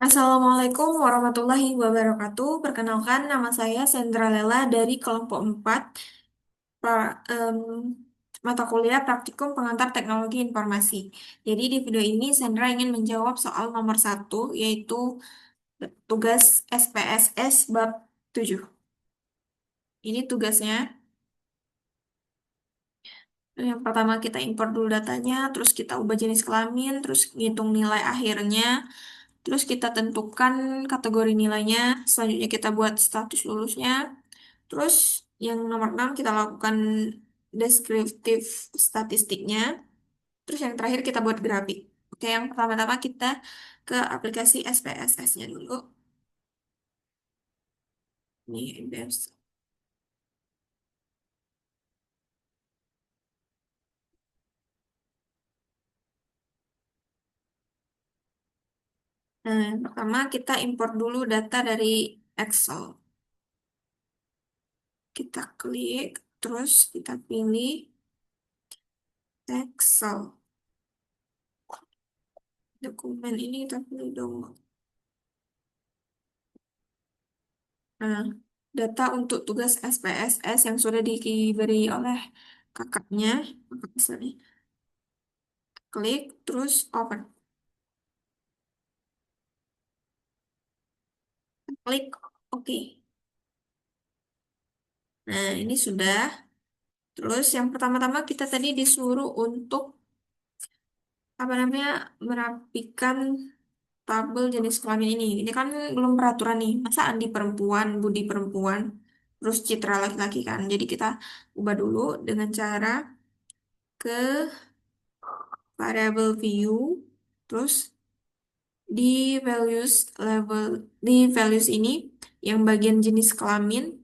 Assalamualaikum warahmatullahi wabarakatuh. Perkenalkan, nama saya Sandra Lela dari kelompok 4, pra- em, mata kuliah Praktikum Pengantar Teknologi Informasi. Jadi di video ini Sandra ingin menjawab soal nomor 1, yaitu tugas SPSS bab 7. Ini tugasnya. Yang pertama kita import dulu datanya, terus kita ubah jenis kelamin, terus ngitung nilai akhirnya. Terus kita tentukan kategori nilainya, selanjutnya kita buat status lulusnya. Terus yang nomor 6 kita lakukan deskriptif statistiknya. Terus yang terakhir kita buat grafik. Oke, yang pertama-tama kita ke aplikasi SPSS-nya dulu. Nih, BEMS. Nah, yang pertama kita import dulu data dari Excel. Kita klik, terus kita pilih Excel. Dokumen ini kita pilih dong. Nah, data untuk tugas SPSS yang sudah diberi oleh kakaknya, kakak misalnya, klik, terus open. Klik OK. Nah, ini sudah. Terus yang pertama-tama kita tadi disuruh untuk apa namanya merapikan tabel jenis kelamin ini. Ini kan belum peraturan nih. Masa Andi perempuan, Budi perempuan, terus Citra laki-laki kan. Jadi kita ubah dulu dengan cara ke variable view, terus di values level di values ini yang bagian jenis kelamin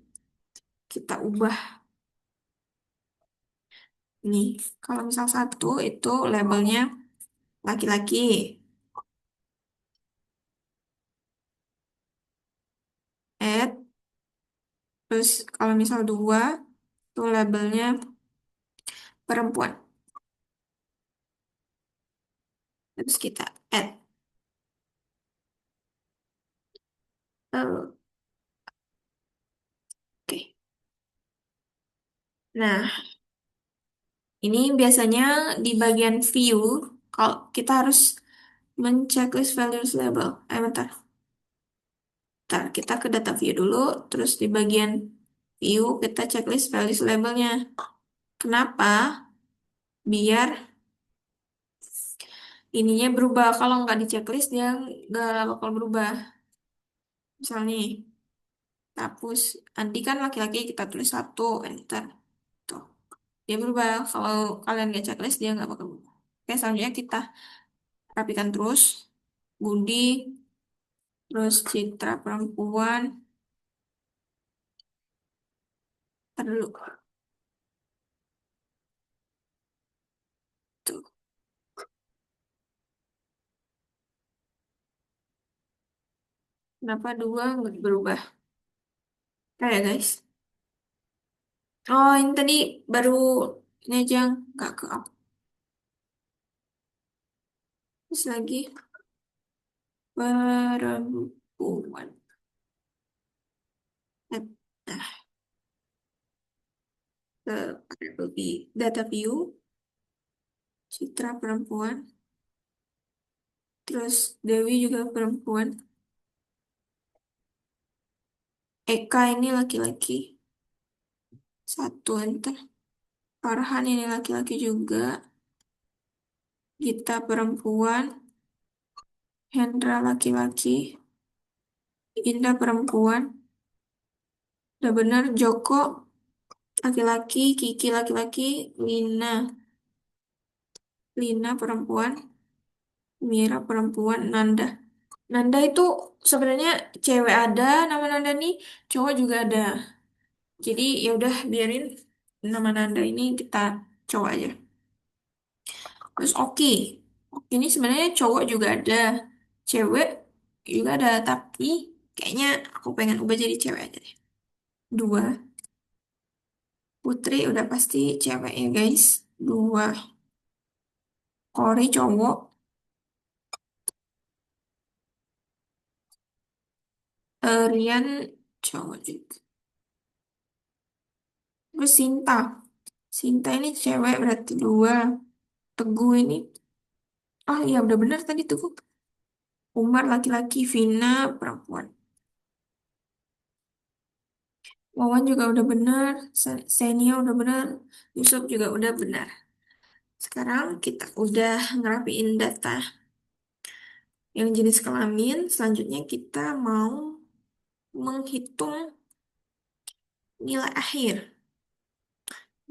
kita ubah nih. Kalau misal satu itu labelnya laki-laki, add. Terus kalau misal dua itu labelnya perempuan. Terus kita add. Oke. Nah, ini biasanya di bagian view kalau kita harus men-checklist values label. Bentar. Bentar, kita ke data view dulu, terus di bagian view kita checklist values labelnya. Kenapa? Biar ininya berubah. Kalau nggak di checklist dia nggak bakal berubah. Misalnya nih, kita hapus Andi kan laki-laki kita tulis satu, enter. Tuh, dia berubah. Kalau kalian nggak checklist dia nggak bakal berubah. Oke, selanjutnya kita rapikan terus. Budi, terus Citra perempuan. Ntar dulu. Tuh, kenapa dua nggak berubah? Nah ya guys. Oh, ini tadi baru ini aja nggak ke up. Terus lagi perempuan. Nah, ke data view, Citra perempuan, terus Dewi juga perempuan, Eka ini laki-laki, satu enter, Farhan ini laki-laki juga, Gita perempuan, Hendra laki-laki, Indah perempuan, udah bener, Joko laki-laki, Kiki laki-laki, Lina perempuan, Mira perempuan, Nanda. Nanda itu sebenarnya cewek ada, nama Nanda nih, cowok juga ada. Jadi ya udah biarin nama Nanda ini kita cowok aja. Terus Oki. Oki ini sebenarnya cowok juga ada, cewek juga ada, tapi kayaknya aku pengen ubah jadi cewek aja deh. Dua. Putri udah pasti cewek ya guys. Dua. Kori cowok. Rian cowok juga. Terus Sinta. Sinta ini cewek berarti dua. Teguh ini. Oh iya udah benar tadi Teguh. Umar laki-laki, Vina perempuan. Wawan juga udah benar. Senia udah benar. Yusuf juga udah benar. Sekarang kita udah ngerapiin data yang jenis kelamin. Selanjutnya kita mau menghitung nilai akhir.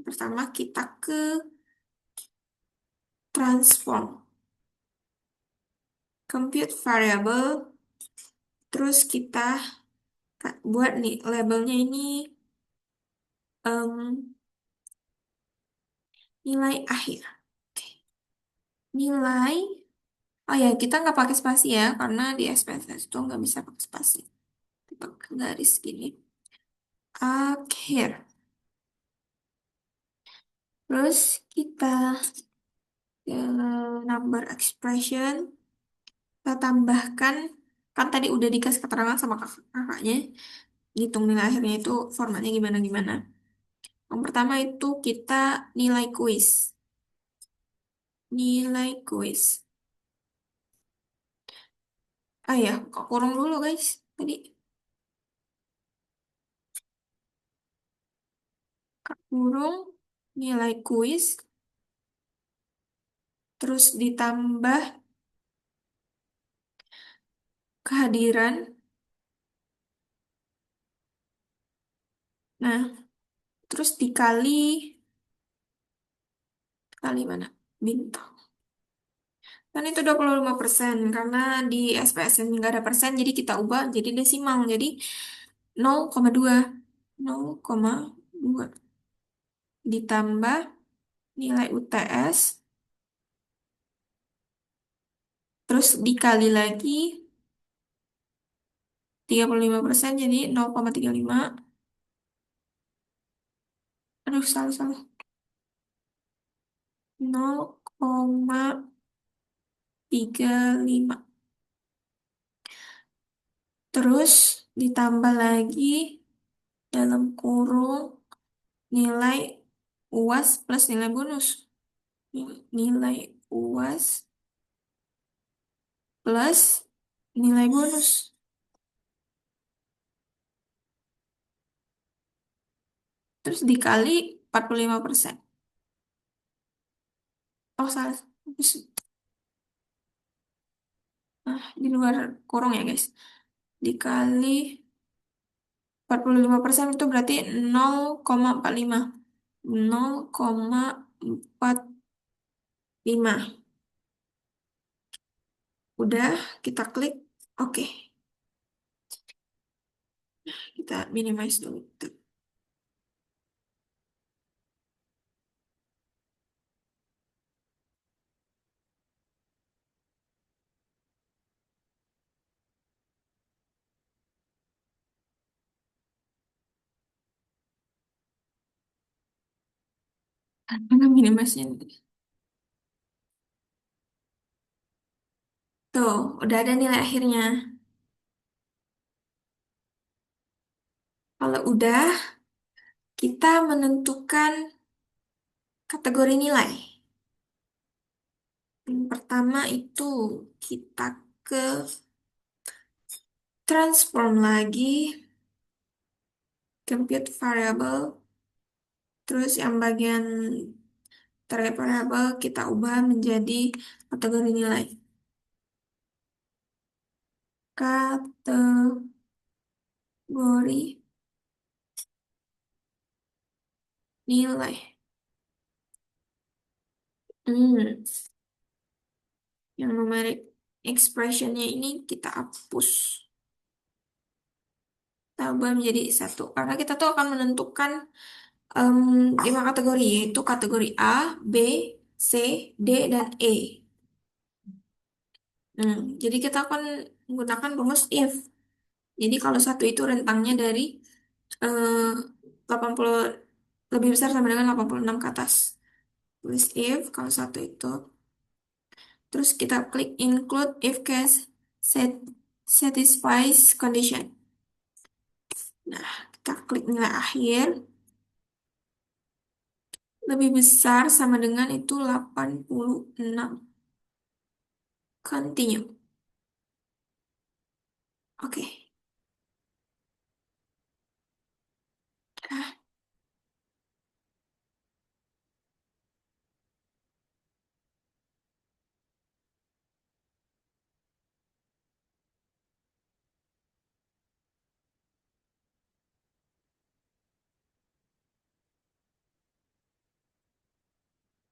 Pertama kita ke transform. Compute variable. Terus kita buat nih labelnya ini em, nilai akhir. Oke. Nilai. Oh ya, kita nggak pakai spasi ya, karena di SPSS itu nggak bisa pakai spasi. Kita pakai garis gini. Akhir. Terus kita number expression, kita tambahkan, kan tadi udah dikasih keterangan sama kakaknya, ngitung nilai akhirnya itu formatnya gimana-gimana. Yang pertama itu kita nilai kuis. Nilai kuis. Ah ya, kok kurang dulu guys. Tadi kurung nilai kuis, terus ditambah kehadiran. Nah, terus dikali, kali mana? Bintang. Kan itu 25% karena di SPSN nggak ada persen, jadi kita ubah jadi desimal. Jadi 0,2. 0,2 ditambah nilai UTS, terus dikali lagi 35% jadi 0,35. Aduh, salah-salah. 0,35. Terus ditambah lagi dalam kurung nilai UAS plus nilai bonus. Nilai UAS plus nilai bonus. Terus dikali 45%. Oh, salah. Di luar kurung ya, guys. Dikali 45% itu berarti 0,45. 0,45. Udah, kita klik. Oke, kita minimize dulu. Tuh. Mana minimize-nya? Tuh, udah ada nilai akhirnya. Kalau udah, kita menentukan kategori nilai. Yang pertama itu kita ke transform lagi, compute variable, terus yang bagian target variable kita ubah menjadi kategori nilai. Kategori nilai. Hmm, yang numeric expressionnya ini kita hapus. Kita ubah menjadi satu. Karena kita tuh akan menentukan em, 5 kategori, yaitu kategori A, B, C, D, dan E. Jadi kita akan menggunakan rumus if. Jadi kalau satu itu rentangnya dari eh, 80 lebih besar sama dengan 86 ke atas. Tulis if kalau satu itu. Terus kita klik include if case set, satisfies condition. Nah, kita klik nilai akhir. Lebih besar sama dengan itu 86. Continue. Oke. Ah,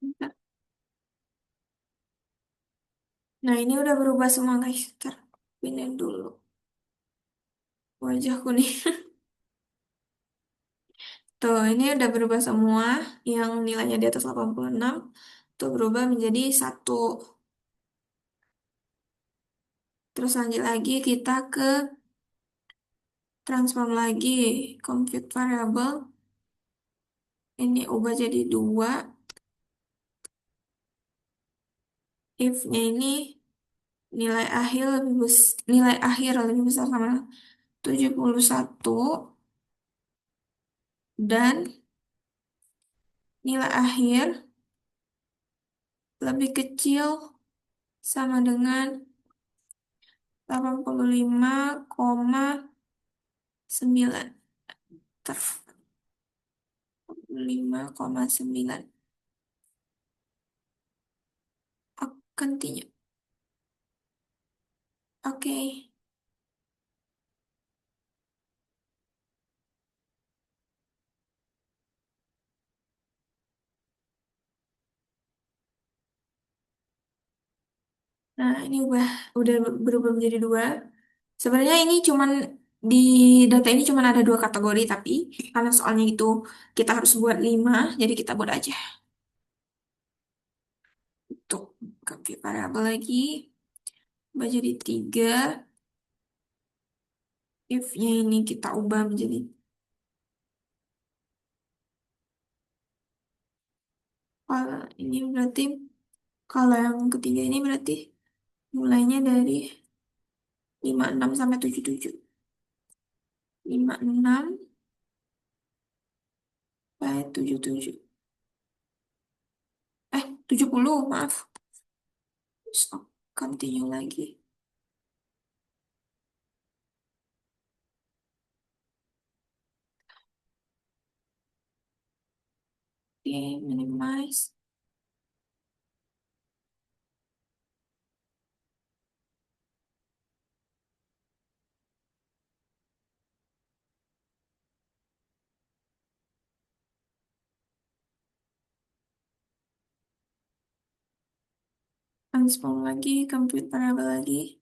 bentar. Nah, ini udah berubah semua guys. Ntar pindahin dulu wajahku nih. Tuh, ini udah berubah semua. Yang nilainya di atas 86 tuh berubah menjadi satu. Terus lanjut lagi kita ke transform lagi. Compute variable. Ini ubah jadi dua. If-nya ini nilai akhir lebih besar sama 71 dan nilai akhir lebih kecil sama dengan 85,9. 5,9. Continue. Oke. Nah, ini udah berubah menjadi dua. Sebenarnya ini cuman di data ini cuman ada dua kategori, tapi karena soalnya itu kita harus buat lima, jadi kita buat aja. Untuk compute variabel lagi, ubah jadi tiga. If-nya ini kita ubah menjadi kalau ini berarti kalau yang ketiga ini berarti mulainya dari 56 sampai 77. 56 sampai 77. 70, maaf. So, continue lagi. Oke, minimize. Transform lagi, compute variable lagi.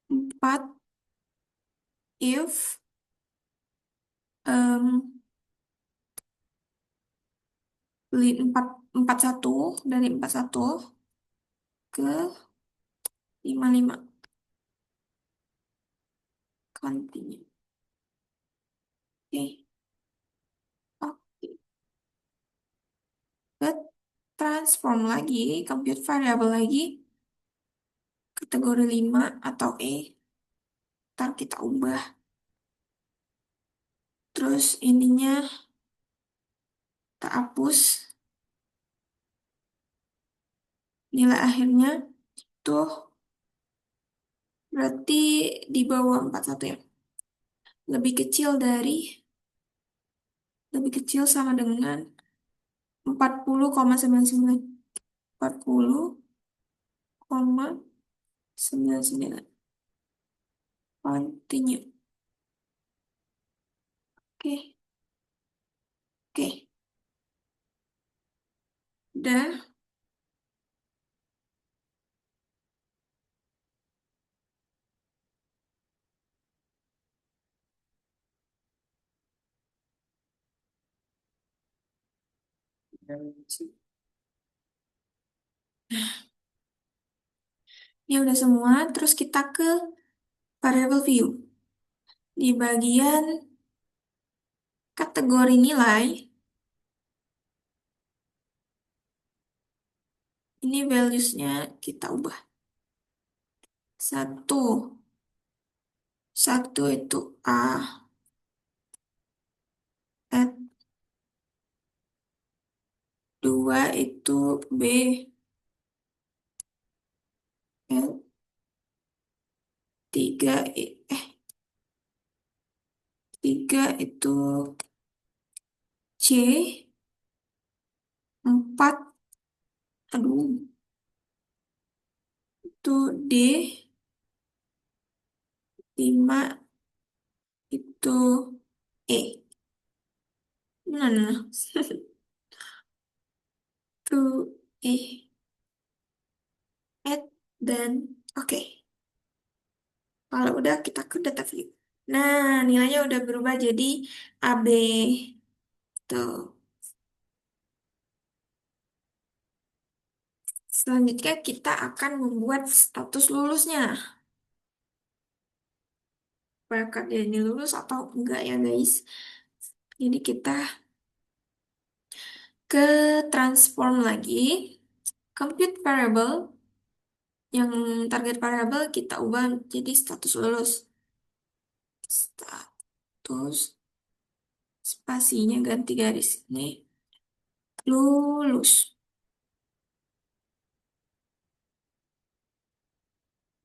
4 if 41 dari 41 ke 55. Continue. Oke. Oke. Kita transform lagi, compute variable lagi, kategori 5 atau E. Ntar kita ubah. Terus ininya kita hapus. Nilai akhirnya tuh berarti di bawah 41 ya. Lebih kecil lebih kecil sama dengan 40,99. 40,99. Continue. Oke, oke. Udah. Ini udah semua. Terus kita ke variable view. Di bagian kategori nilai, ini values-nya kita ubah. Satu Satu itu A, at dua itu B, at tiga, tiga itu C, empat, aduh, itu D, lima itu E. Nah, nah, nah. Itu E, at, dan oke. Kalau udah kita ke data view. Nah, nilainya udah berubah jadi AB. Tuh. Selanjutnya kita akan membuat status lulusnya. Apakah dia ini lulus atau enggak ya guys? Jadi kita ke transform lagi. Compute variable. Yang target variable kita ubah jadi status lulus. Status spasinya ganti garis ini. Lulus.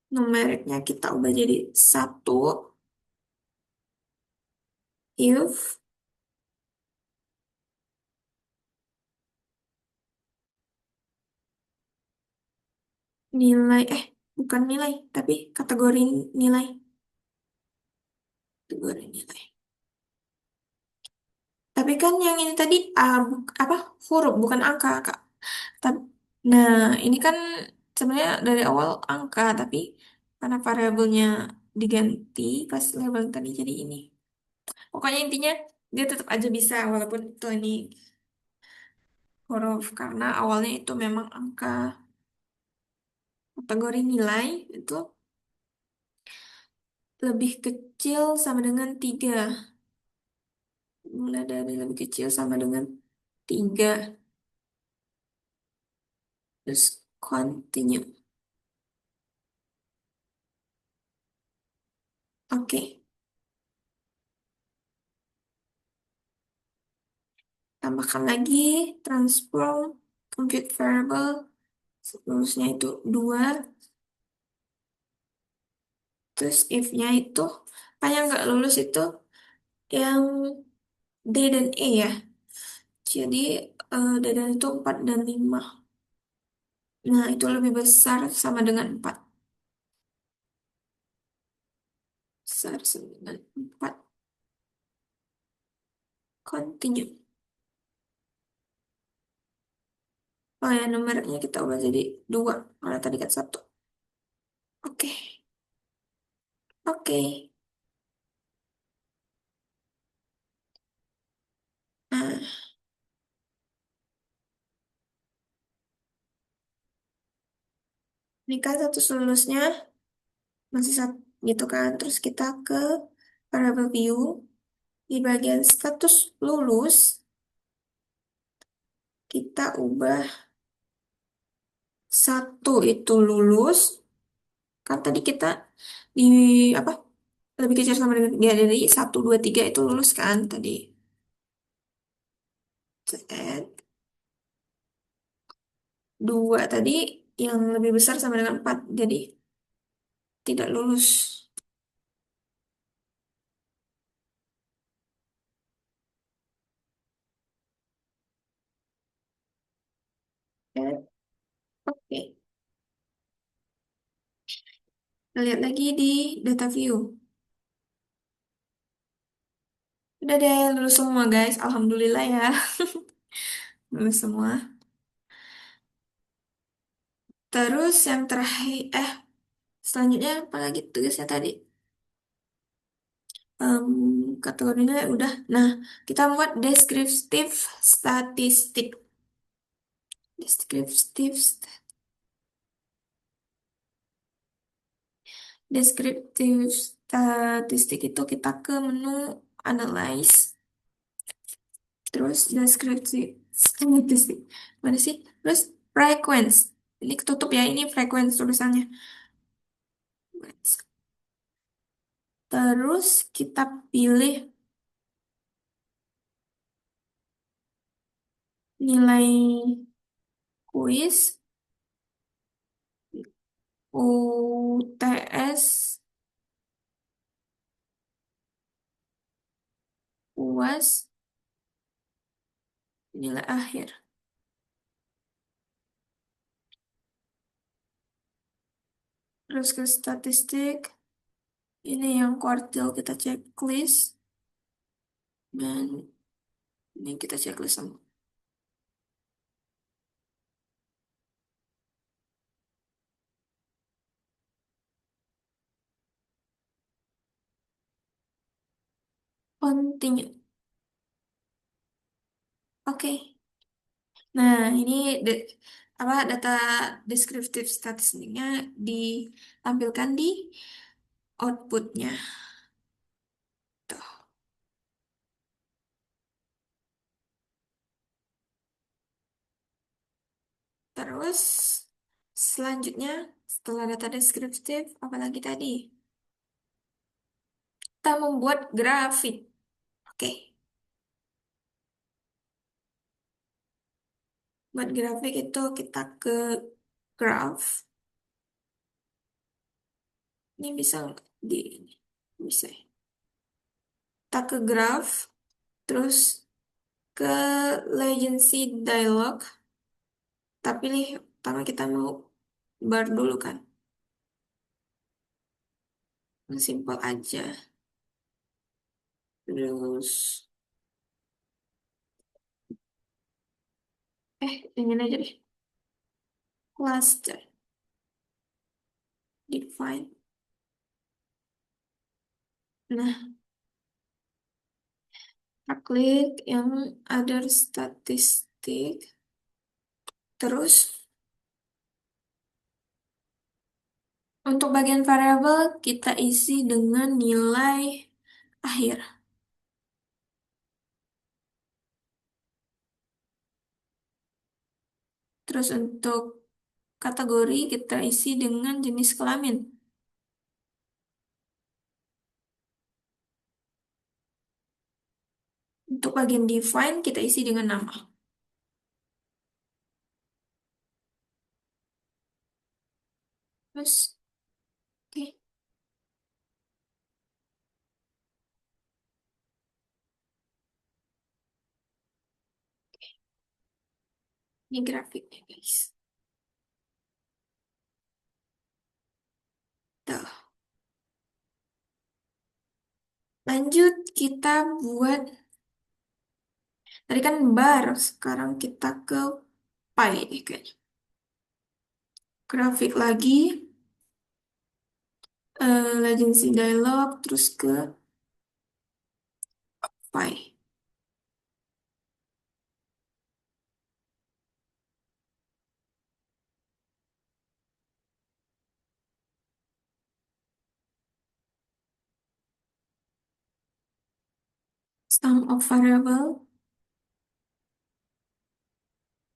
Numeriknya kita ubah jadi satu if nilai bukan nilai tapi kategori nilai, kategori nilai. Tapi kan yang ini tadi apa huruf bukan angka Kak. Nah, ini kan sebenarnya dari awal angka tapi karena variabelnya diganti pas label tadi jadi ini. Pokoknya intinya dia tetap aja bisa walaupun itu ini huruf karena awalnya itu memang angka. Kategori nilai itu lebih kecil sama dengan 3. Mulai dari lebih kecil sama dengan 3. Terus continue. Oke. Tambahkan lagi transform compute variable. Lulusnya itu 2. Terus if-nya itu, apa yang nggak lulus itu yang D dan E ya. Jadi D dan itu 4 dan 5. Nah, itu lebih besar sama dengan 4. Besar sama dengan 4. Continue. Oh ya, nomornya kita ubah jadi 2. Karena tadi kan 1. Oke. Oke. Nah, ini kan status lulusnya masih satu gitu kan. Terus kita ke variable view. Di bagian status lulus, kita ubah satu itu lulus. Kan tadi kita di apa lebih kecil sama dengan ya dari 1, 2, 3 itu lulus kan tadi. Set. 2 tadi yang lebih besar sama dengan 4. Jadi tidak lulus. Set. Oke. Kita lihat lagi di data view. Udah deh lulus semua guys. Alhamdulillah ya. Lulus semua. Terus yang terakhir, selanjutnya apa lagi tugasnya tadi? Kategorinya udah. Nah, kita buat deskriptif statistik. Deskriptif, deskriptif statistik itu kita ke menu analyze, terus deskriptif statistik. Mana sih? Terus frequency. Ini ketutup ya, ini frequency tulisannya. Terus kita pilih nilai kuis, UTS, UAS, nilai akhir. Terus ke statistik, ini yang kuartil kita checklist, dan ini kita checklist sama. Continue. Oke. Nah, ini apa data deskriptif statistiknya ditampilkan di outputnya. Tuh. Terus selanjutnya setelah data deskriptif, apalagi tadi? Kita membuat grafik. Oke, buat grafik itu kita ke graph. Ini bisa nggak di ini? Bisa, ya. Kita ke graph, terus ke legacy dialog. Tapi nih, pertama kita mau bar dulu kan. Simpel aja. Terus, ingin aja deh. Cluster, define. Nah, kita klik yang other statistik. Terus, untuk bagian variabel, kita isi dengan nilai akhir. Terus untuk kategori, kita isi dengan jenis kelamin. Untuk bagian define, kita isi dengan nama. Terus, oke, ini grafiknya guys. Tuh. Lanjut, kita buat, tadi kan bar, sekarang kita ke pie nih kayaknya. Grafik lagi, legacy dialog, terus ke pie. Sum of variable,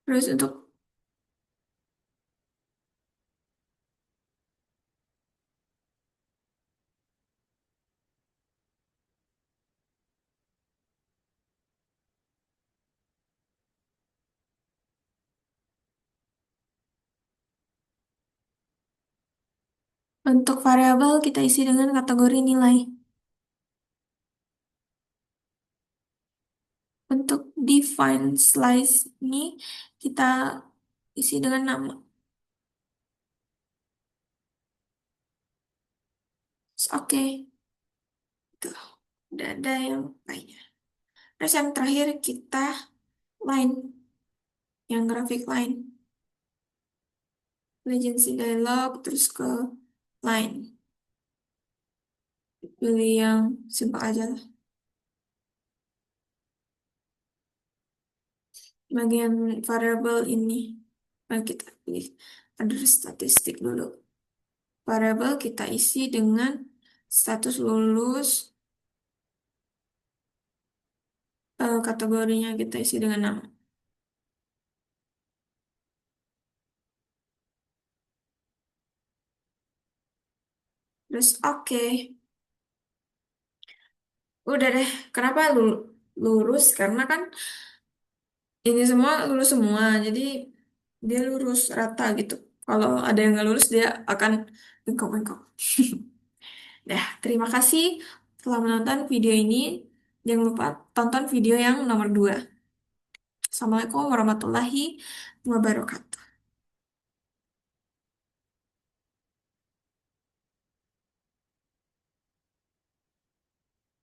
terus untuk variabel kita isi dengan kategori nilai. Untuk define slice ini kita isi dengan nama. Oke, tuh udah ada yang lainnya. Terus yang terakhir kita line, yang grafik line. Legacy dialog, terus ke line. Pilih yang simpel aja lah. Bagian variabel ini, kita pilih ada statistik dulu. Variabel kita isi dengan status lulus, kategorinya kita isi dengan nama. Terus oke. Udah deh, kenapa lurus? Karena kan ini semua lurus semua, jadi dia lurus rata gitu. Kalau ada yang nggak lurus, dia akan bengkok-bengkok. Dah, terima kasih telah menonton video ini. Jangan lupa tonton video yang nomor 2. Assalamualaikum warahmatullahi wabarakatuh.